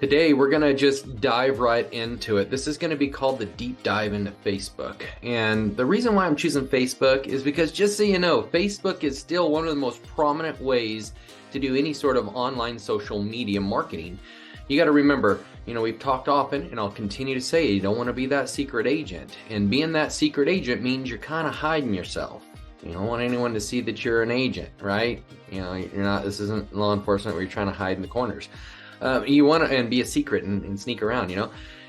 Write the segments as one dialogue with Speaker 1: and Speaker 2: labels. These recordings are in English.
Speaker 1: Today, we're going to just dive right into it. This is going to be called the deep dive into Facebook. And the reason why I'm choosing Facebook is because, just so you know, Facebook is still one of the most prominent ways to do any sort of online social media marketing. You got to remember, we've talked often, and I'll continue to say, you don't want to be that secret agent. And being that secret agent means you're kind of hiding yourself. You don't want anyone to see that you're an agent, right? This isn't law enforcement where you're trying to hide in the corners. You want to be a secret and sneak around,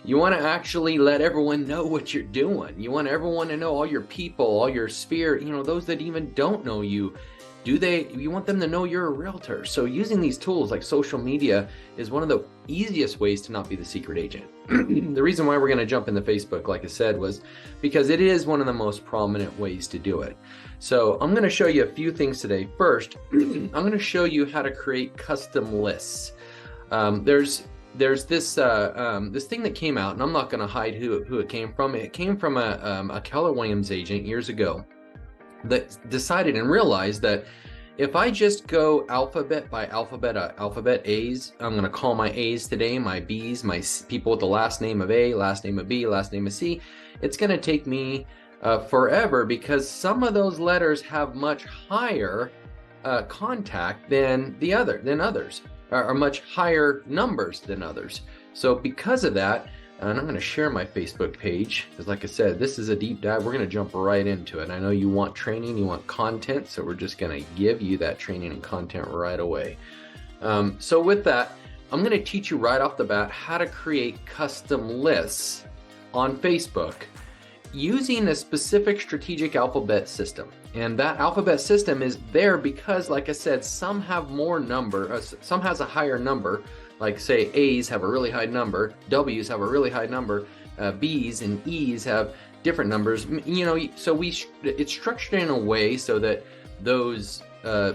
Speaker 1: You want to actually let everyone know what you're doing. You want everyone to know, all your people, all your sphere, those that even don't know you. You want them to know you're a realtor. So using these tools like social media is one of the easiest ways to not be the secret agent. The reason why we're going to jump into Facebook, like I said, was because it is one of the most prominent ways to do it. So I'm going to show you a few things today. First, I'm going to show you how to create custom lists. There's this thing that came out, and I'm not going to hide who it came from. It came from a Keller Williams agent years ago that decided and realized that if I just go alphabet by alphabet A's, I'm going to call my A's today, my B's, my people with the last name of A, last name of B, last name of C. It's going to take me forever, because some of those letters have much higher contact than others. Are much higher numbers than others. So because of that, and I'm going to share my Facebook page, because like I said, this is a deep dive. We're going to jump right into it. I know you want training, you want content, so we're just going to give you that training and content right away. So with that, I'm going to teach you right off the bat how to create custom lists on Facebook using a specific strategic alphabet system. And that alphabet system is there because, like I said, some have more number, some has a higher number, like say A's have a really high number, W's have a really high number, B's and E's have different numbers. So it's structured in a way so that those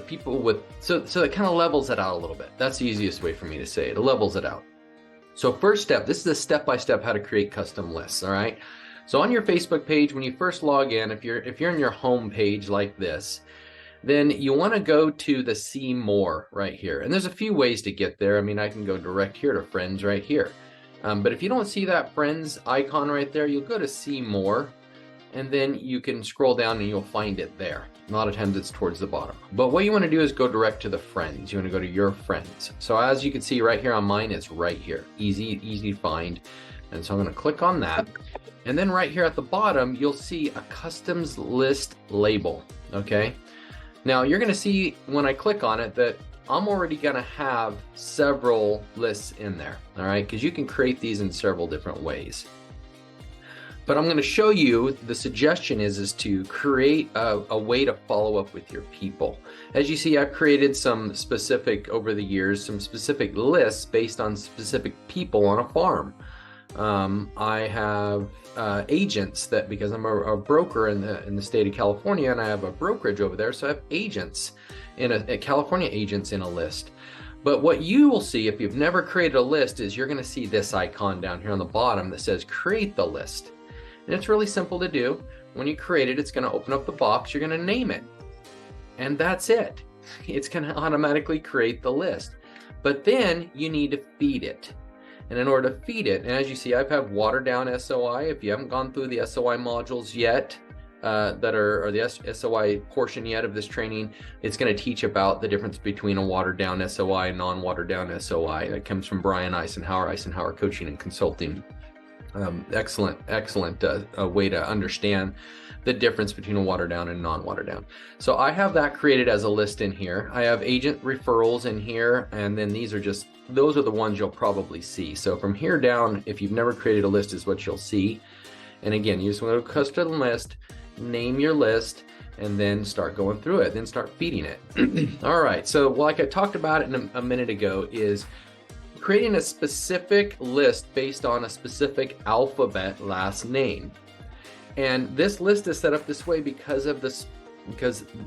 Speaker 1: people with, so it kind of levels it out a little bit. That's the easiest way for me to say it. It levels it out. So first step, this is a step-by-step how to create custom lists, all right? So on your Facebook page, when you first log in, if you're in your home page like this, then you want to go to the See More right here. And there's a few ways to get there. I mean, I can go direct here to Friends right here. But if you don't see that Friends icon right there, you'll go to See More, and then you can scroll down and you'll find it there. A lot of times it's towards the bottom. But what you want to do is go direct to the Friends. You want to go to Your Friends. So as you can see right here on mine, it's right here. Easy to find. And so I'm going to click on that. And then right here at the bottom, you'll see a customs list label, okay? Now you're gonna see when I click on it that I'm already gonna have several lists in there, all right? Because you can create these in several different ways. But I'm gonna show you, the suggestion is to create a way to follow up with your people. As you see, I've created some specific, over the years, some specific lists based on specific people on a farm. I have agents that, because I'm a broker in the state of California, and I have a brokerage over there, so I have agents California agents in a list. But what you will see if you've never created a list is you're going to see this icon down here on the bottom that says create the list. And it's really simple to do. When you create it, it's going to open up the box, you're going to name it, and that's it. It's going to automatically create the list. But then you need to feed it. And in order to feed it, and as you see, I've had watered down SOI. If you haven't gone through the SOI modules yet, or the SOI portion yet of this training, it's going to teach about the difference between a watered down SOI and non-watered down SOI. That comes from Brian Eisenhower Coaching and Consulting. Excellent way to understand the difference between a watered down and non-watered down. So I have that created as a list in here. I have agent referrals in here, and then those are the ones you'll probably see. So from here down, if you've never created a list, is what you'll see. And again, you just want to go to custom list, name your list, and then start going through it, then start feeding it. All right, so like I talked about it a minute ago, is creating a specific list based on a specific alphabet last name. And this list is set up this way because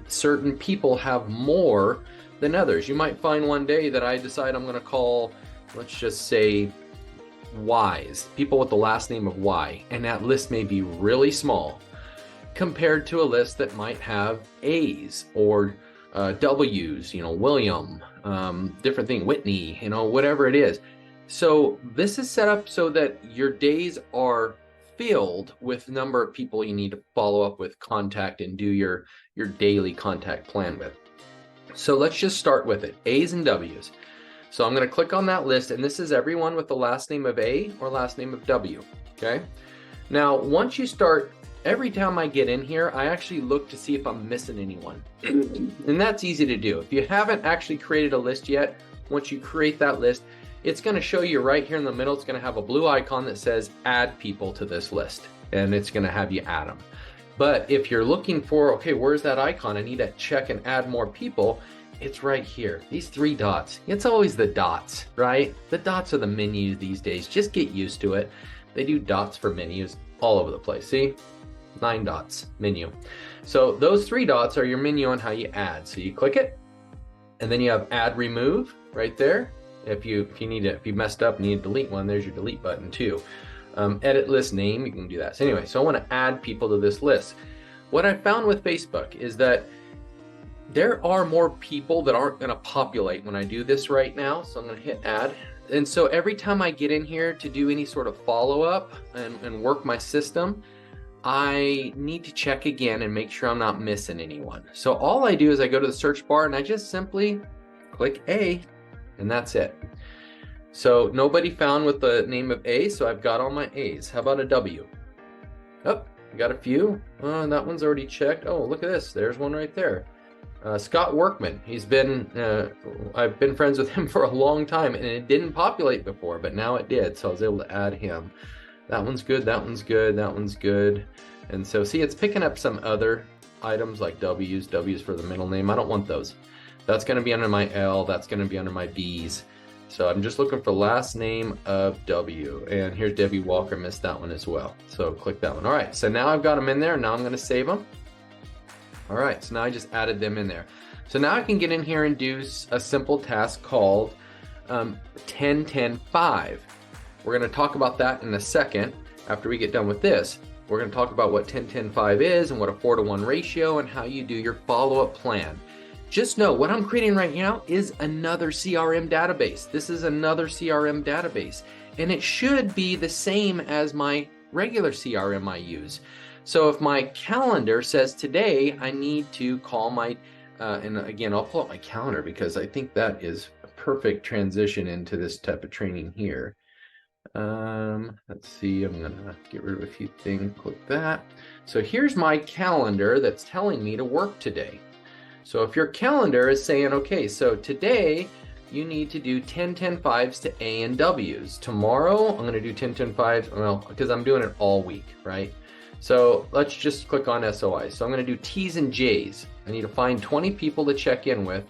Speaker 1: certain people have more than others. You might find one day that I decide I'm going to call, let's just say, Y's, people with the last name of Y, and that list may be really small compared to a list that might have A's or W's, William, different thing, Whitney, whatever it is. So this is set up so that your days are filled with the number of people you need to follow up with, contact, and do your daily contact plan with. So let's just start with it, A's and W's. So I'm going to click on that list, and this is everyone with the last name of A or last name of W, okay? Now, once you start, every time I get in here, I actually look to see if I'm missing anyone. And that's easy to do. If you haven't actually created a list yet, once you create that list, it's going to show you right here in the middle. It's going to have a blue icon that says add people to this list, and it's going to have you add them. But if you're looking for, okay, where's that icon? I need to check and add more people. It's right here, these 3 dots. It's always the dots, right? The dots are the menus these days. Just get used to it. They do dots for menus all over the place. See, 9 dots, menu. So those 3 dots are your menu on how you add. So you click it, and then you have add remove right there. If you messed up and you need to delete one, there's your delete button too. Edit list name, you can do that. So anyway, so I want to add people to this list. What I found with Facebook is that there are more people that aren't going to populate when I do this right now. So I'm going to hit add. And so every time I get in here to do any sort of follow-up and work my system, I need to check again and make sure I'm not missing anyone. So all I do is I go to the search bar and I just simply click A, and that's it. So nobody found with the name of A, so I've got all my A's. How about a W? Oh, got a few. That one's already checked. Oh, look at this. There's one right there. Scott Workman. I've been friends with him for a long time, and it didn't populate before, but now it did, so I was able to add him. That one's good, that one's good, that one's good. And so see, it's picking up some other items like W's for the middle name. I don't want those. That's going to be under my L, that's going to be under my B's. So I'm just looking for last name of W. And here's Debbie Walker, missed that one as well. So click that one. All right, so now I've got them in there. Now I'm going to save them. All right, so now I just added them in there. So now I can get in here and do a simple task called 10-10-5. We're going to talk about that in a second after we get done with this. We're going to talk about what 10-10-5 is and what a 4-to-1 ratio and how you do your follow-up plan. Just know what I'm creating right now is another CRM database. This is another CRM database, and it should be the same as my regular CRM I use. So if my calendar says today I need to call my, and again, I'll pull up my calendar because I think that is a perfect transition into this type of training here. Let's see, I'm gonna get rid of a few things, click that. So here's my calendar that's telling me to work today. So if your calendar is saying, okay, so today you need to do 10-10-5s to A and W's. Tomorrow I'm gonna do 10-10-5s, well, because I'm doing it all week, right? So let's just click on SOI. So I'm going to do T's and J's. I need to find 20 people to check in with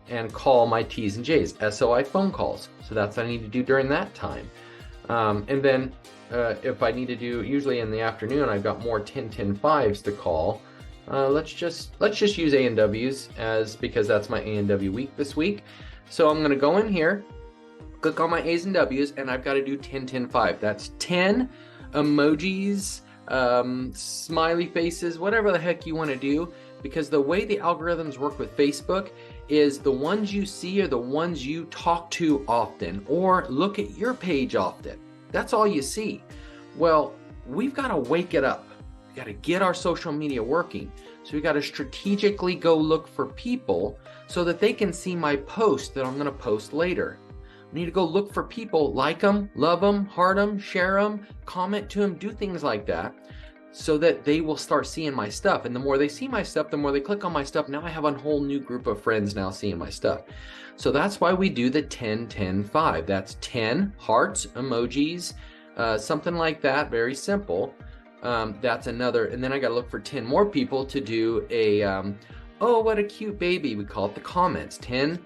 Speaker 1: and call my T's and J's, SOI phone calls. So that's what I need to do during that time. And then if I need to do, usually in the afternoon, I've got more 10-10-5s to call. Let's just use A and W's because that's my A and W week this week. So I'm going to go in here, click on my A's and W's, and I've got to do 10-10-5. That's 10 emojis, smiley faces, whatever the heck you want to do, because the way the algorithms work with Facebook is the ones you see are the ones you talk to often or look at your page often. That's all you see. Well, we've got to wake it up. We got to get our social media working. So we got to strategically go look for people so that they can see my post that I'm going to post later. We need to go look for people, like them, love them, heart them, share them, comment to them, do things like that so that they will start seeing my stuff. And the more they see my stuff, the more they click on my stuff. Now I have a whole new group of friends now seeing my stuff. So that's why we do the 10-10-5. That's 10 hearts, emojis, something like that, very simple. That's another, and then I got to look for 10 more people to do a, oh, what a cute baby. We call it the comments. 10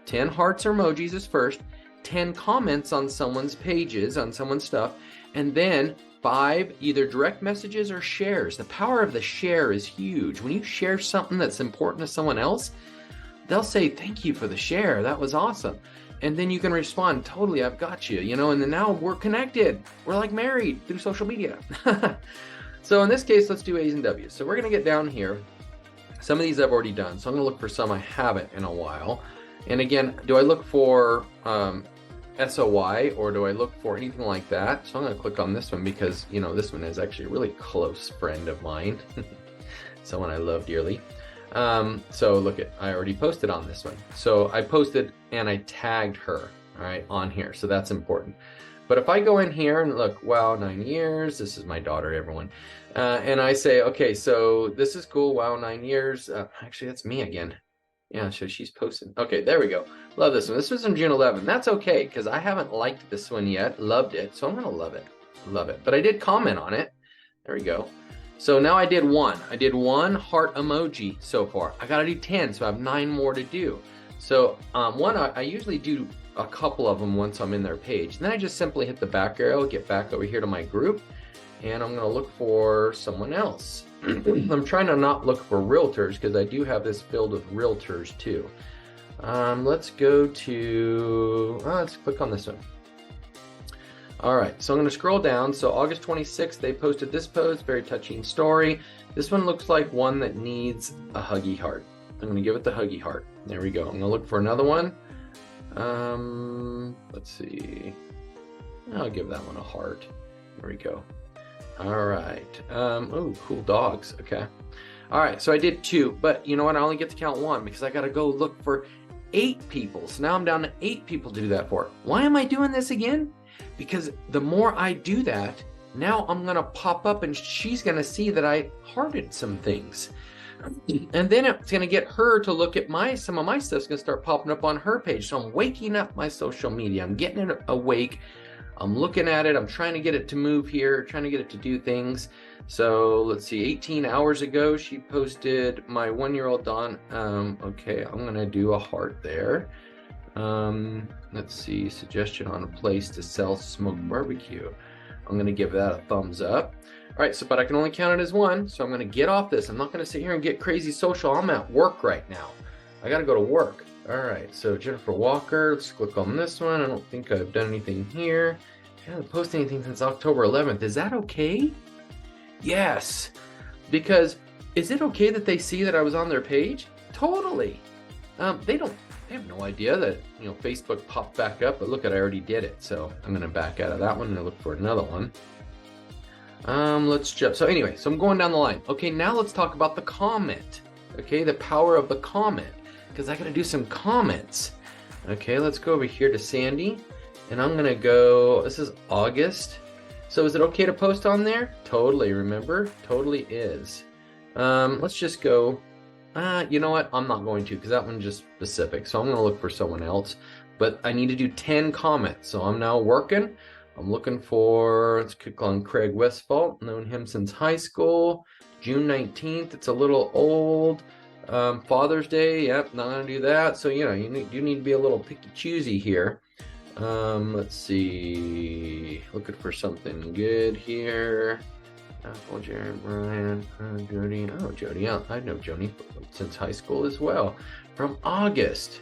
Speaker 1: hearts or emojis is first. 10 comments on someone's pages, on someone's stuff, and then 5 either direct messages or shares. The power of the share is huge. When you share something that's important to someone else, they'll say, thank you for the share. That was awesome. And then you can respond, totally, I've got you, and then now we're connected. We're like married through social media. So in this case, let's do A's and W's. So we're going to get down here. Some of these I've already done. So I'm going to look for some I haven't in a while. And again, do I look for SOY, or do I look for anything like that? So I'm going to click on this one because, you know, this one is actually a really close friend of mine. Someone I love dearly. So look at, I already posted on this one. So I posted and I tagged her, all right, on here. So that's important. But if I go in here and look, wow, 9 years, this is my daughter, everyone. And I say, okay, so this is cool. Wow, 9 years. Actually, that's me again. Yeah, so she's posted. Okay, there we go. Love this one. This was on June 11th. That's okay, because I haven't liked this one yet. Loved it, so I'm going to love it. Love it. But I did comment on it. There we go. So now I did one. I did one heart emoji so far. I got to do 10, so I have 9 more to do. So one, I usually do a couple of them once I'm in their page. And then I just simply hit the back arrow, get back over here to my group, and I'm going to look for someone else. I'm trying to not look for realtors because I do have this filled with realtors too. Let's go to, let's click on this one. All right, so I'm going to scroll down. So August 26th, they posted this post, very touching story. This one looks like one that needs a huggy heart. I'm going to give it the huggy heart. There we go. I'm going to look for another one. Let's see. I'll give that one a heart. There we go. All right. Oh, cool dogs. Okay. All right. So I did 2, but you know what? I only get to count 1 because I got to go look for 8 people. So now I'm down to 8 people to do that for. Why am I doing this again? Because the more I do that, now I'm going to pop up and she's going to see that I hearted some things. And then it's going to get her to look at some of my stuff's going to start popping up on her page. So I'm waking up my social media. I'm getting it awake. I'm looking at it. I'm trying to get it to move here, trying to get it to do things. So let's see, 18 hours ago, she posted my 1-year-old Dawn. Okay, I'm going to do a heart there. Let's see, suggestion on a place to sell smoked barbecue. I'm going to give that a thumbs up. All right, so, but I can only count it as 1. So I'm going to get off this. I'm not going to sit here and get crazy social. I'm at work right now. I got to go to work. All right, so Jennifer Walker, let's click on this one. I don't think I've done anything here. I haven't posted anything since October 11th. Is that okay? Yes, because is it okay that they see that I was on their page? Totally. They have no idea that, you know, Facebook popped back up, but look at, I already did it. So I'm going to back out of that one and look for another one. Let's jump. So anyway, so I'm going down the line. Okay, now let's talk about the comment. Okay, the power of the comment, because I got to do some comments. Okay, let's go over here to Sandy, and I'm gonna go, this is August. So is it okay to post on there? Totally, remember? Totally is. Let's just go, you know what? I'm not going to, because that one's just specific. So I'm gonna look for someone else, but I need to do 10 comments. So I'm now working. I'm looking for, let's click on Craig Westfall, known him since high school. June 19th, it's a little old. Father's Day, yep, not gonna do that. So, you know, you need to be a little picky choosy here. Let's see, looking for something good here. Jared, Brian, Jody. Oh, Jody, I know Jody since high school as well, from August.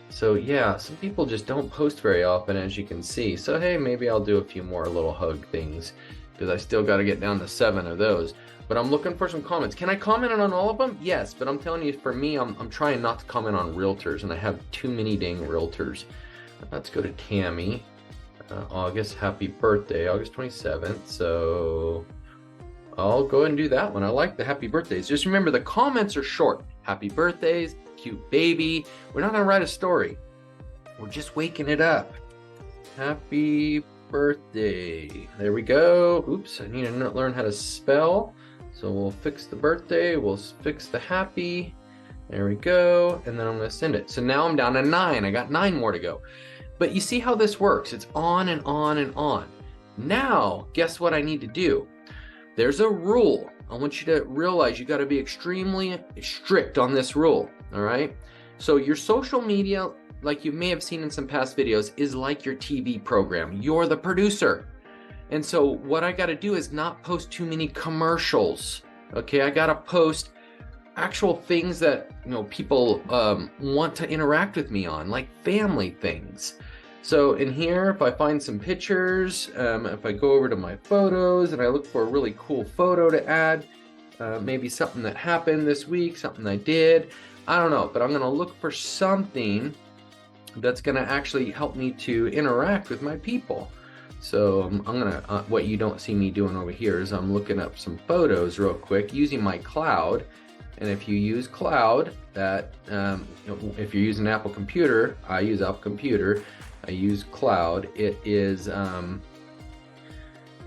Speaker 1: So yeah, some people just don't post very often, as you can see. So hey, maybe I'll do a few more little hug things, because I still got to get down to 7 of those. But I'm looking for some comments. Can I comment on all of them? Yes, but I'm telling you, for me, I'm trying not to comment on realtors, and I have too many dang realtors. Let's go to Tammy. August, happy birthday, August 27th. So I'll go and do that one. I like the happy birthdays. Just remember, the comments are short. Happy birthdays, cute baby. We're not gonna write a story. We're just waking it up. Happy birthday. There we go. Oops, I need to learn how to spell. So we'll fix the birthday. We'll fix the happy. There we go. And then I'm gonna send it. So now I'm down to 9. I got 9 more to go. But you see how this works. It's on and on and on. Now, guess what I need to do? There's a rule. I want you to realize you got to be extremely strict on this rule, all right? So your social media, like you may have seen in some past videos, is like your TV program. You're the producer. And so what I got to do is not post too many commercials, okay? I got to post actual things that, you know, people want to interact with me on, like family things. So in here, if I find some pictures, if I go over to my photos and I look for a really cool photo to add, maybe something that happened this week, something I did, I don't know, but I'm gonna look for something that's going to actually help me to interact with my people. So I'm gonna, what you don't see me doing over here is I'm looking up some photos real quick using my cloud. And if you use cloud, that if you're using Apple Computer, I use Apple Computer, I use cloud, it is,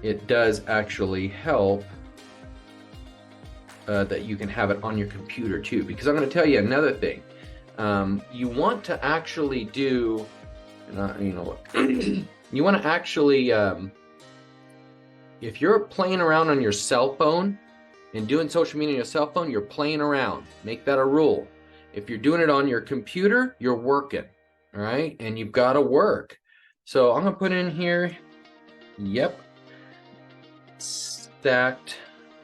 Speaker 1: it does actually help that you can have it on your computer too. Because I'm gonna tell you another thing. You want to actually do, you want to actually, if you're playing around on your cell phone and doing social media on your cell phone, you're playing around. Make that a rule. If you're doing it on your computer, you're working, all right? And you've got to work. So I'm going to put in here, yep, stacked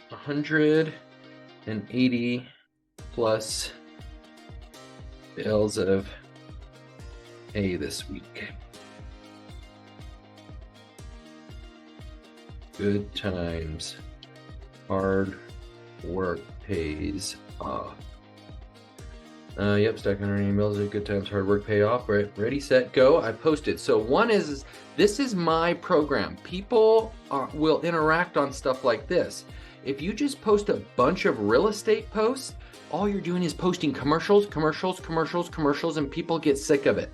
Speaker 1: 180 plus bales of hay this week. Good times, hard work pays off. Yep, stacking 180 bales of good times, hard work pay off. Right, ready, set, go. I posted. So one is, this is my program. People will interact on stuff like this. If you just post a bunch of real estate posts, all you're doing is posting commercials, and people get sick of it.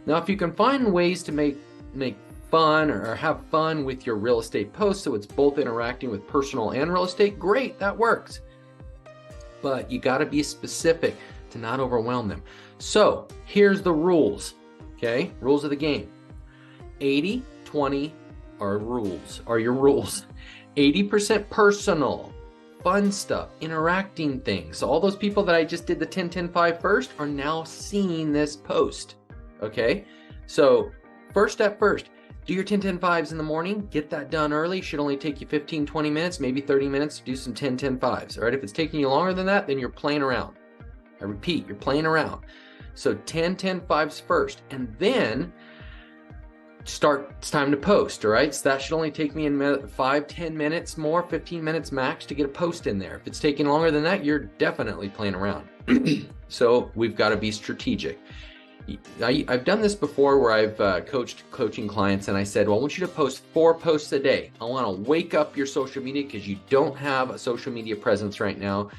Speaker 1: Now, if you can find ways to make fun or have fun with your real estate posts so it's both interacting with personal and real estate, great, that works. But you got to be specific to not overwhelm them. So here's the rules, okay? Rules of the game. 80-20 are your rules. 80% personal, fun stuff, interacting things. All those people that I just did the 10-10-5 first are now seeing this post, okay? So first step first, do your 10-10-5s in the morning, get that done early. Should only take you 15-20 minutes, maybe 30 minutes to do some 10-10-5s, all right? If it's taking you longer than that, then you're playing around. I repeat, you're playing around. So 10-10-5s first, and then it's time to post, all right? So that should only take me 5-10 minutes more, 15 minutes max to get a post in there. If it's taking longer than that, you're definitely playing around. So we've got to be strategic. I've done this before where I've coaching clients, and I said, well, I want you to post 4 posts a day. I want to wake up your social media because you don't have a social media presence right now.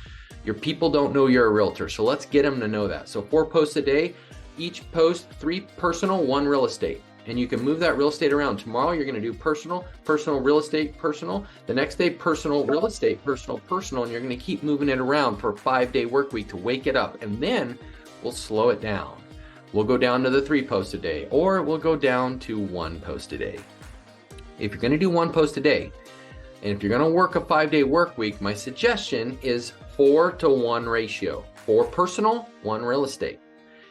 Speaker 1: Your people don't know you're a realtor, so let's get them to know that. So 4 posts a day, each post 3 personal, 1 real estate. And you can move that real estate around. Tomorrow you're going to do personal, real estate, personal. The next day, personal, real estate, personal, and you're going to keep moving it around for a 5-day work week to wake it up. And then we'll slow it down. We'll go down to the 3 posts a day, or we'll go down to 1 post a day. If you're going to do 1 post a day, and if you're going to work a 5-day work week, my suggestion is 4-to-1 ratio. 4 personal, 1 real estate.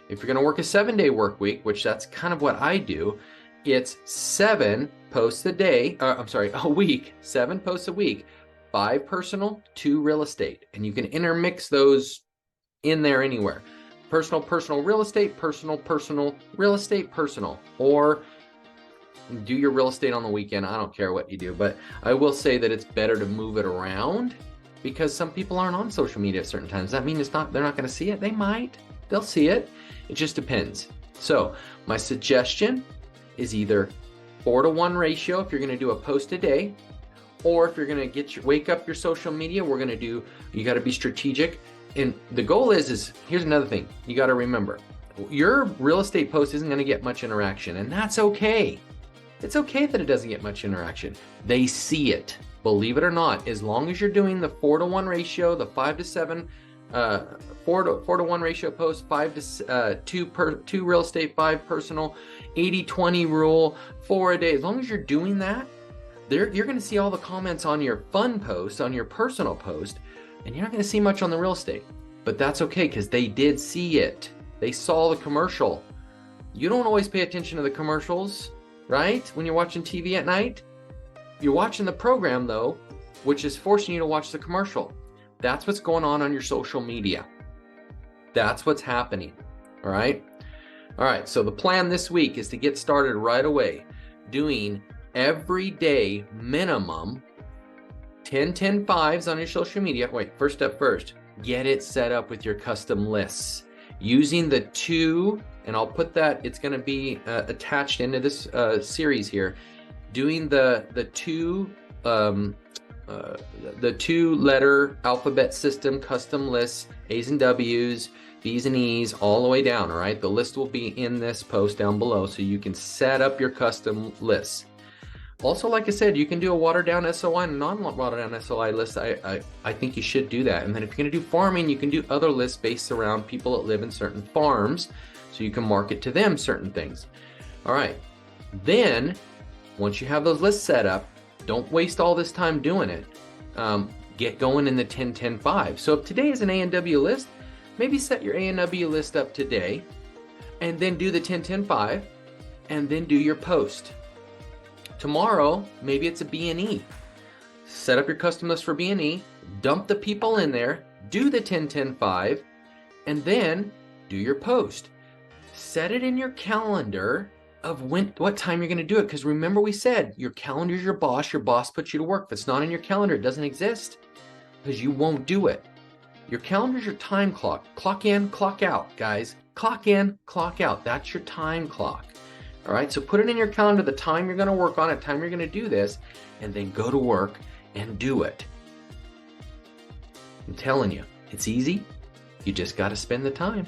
Speaker 1: If you're going to work a 7-day work week, which that's kind of what I do, it's 7 posts a day, a week, 7 posts a week, 5 personal, 2 real estate. And you can intermix those in there anywhere. Personal, real estate, personal, real estate, personal. Or do your real estate on the weekend. I don't care what you do, but I will say that it's better to move it around because some people aren't on social media at certain times. That means they're not going to see it. They might. They'll see it. It just depends. So my suggestion is either 4-to-1 ratio if you're going to do a post a day, or if you're going to wake up your social media, you got to be strategic. And the goal is here's another thing you got to remember. Your real estate post isn't going to get much interaction, and that's okay. It's okay that it doesn't get much interaction. They see it, believe it or not, as long as you're doing the 4-to-1 ratio, the 5-to-7, 4-to-1 ratio post, 2 real estate, 5 personal, 80-20 rule, 4 a day. As long as you're doing that, you're going to see all the comments on your fun post, on your personal post, and you're not going to see much on the real estate. But that's okay because they did see it. They saw the commercial. You don't always pay attention to the commercials, right? When you're watching TV at night, you're watching the program though, which is forcing you to watch the commercial. That's what's going on your social media. That's what's happening. All right. So the plan this week is to get started right away doing every day minimum 10-10-5s on your social media. Wait, first step first, get it set up with your custom lists. using the two, and I'll put that, it's going to be attached into this series here, doing the two letter alphabet system custom lists, A's and W's, B's and E's, all the way down. All right, the list will be in this post down below, so you can set up your custom lists. Also, like I said, you can do a watered down SOI and non-watered down SOI list. I think you should do that. And then if you're going to do farming, you can do other lists based around people that live in certain farms, so you can market to them certain things. All right, then once you have those lists set up, don't waste all this time doing it. Get going in the 10-10-5. So if today is an A&W list, maybe set your A&W list up today, and then do the 10-10-5, and then do your post. Tomorrow, maybe it's a B&E. Set up your custom list for B&E, dump the people in there, do the 10-10-5, and then do your post. Set it in your calendar of what time you're going to do it, because remember we said your calendar is your boss puts you to work. If it's not in your calendar, it doesn't exist, because you won't do it. Your calendar is your time clock. Clock in, clock out, guys. Clock in, clock out. That's your time clock. All right, so put it in your calendar, the time you're going to work on it, time you're going to do this, and then go to work and do it. I'm telling you, it's easy. You just got to spend the time.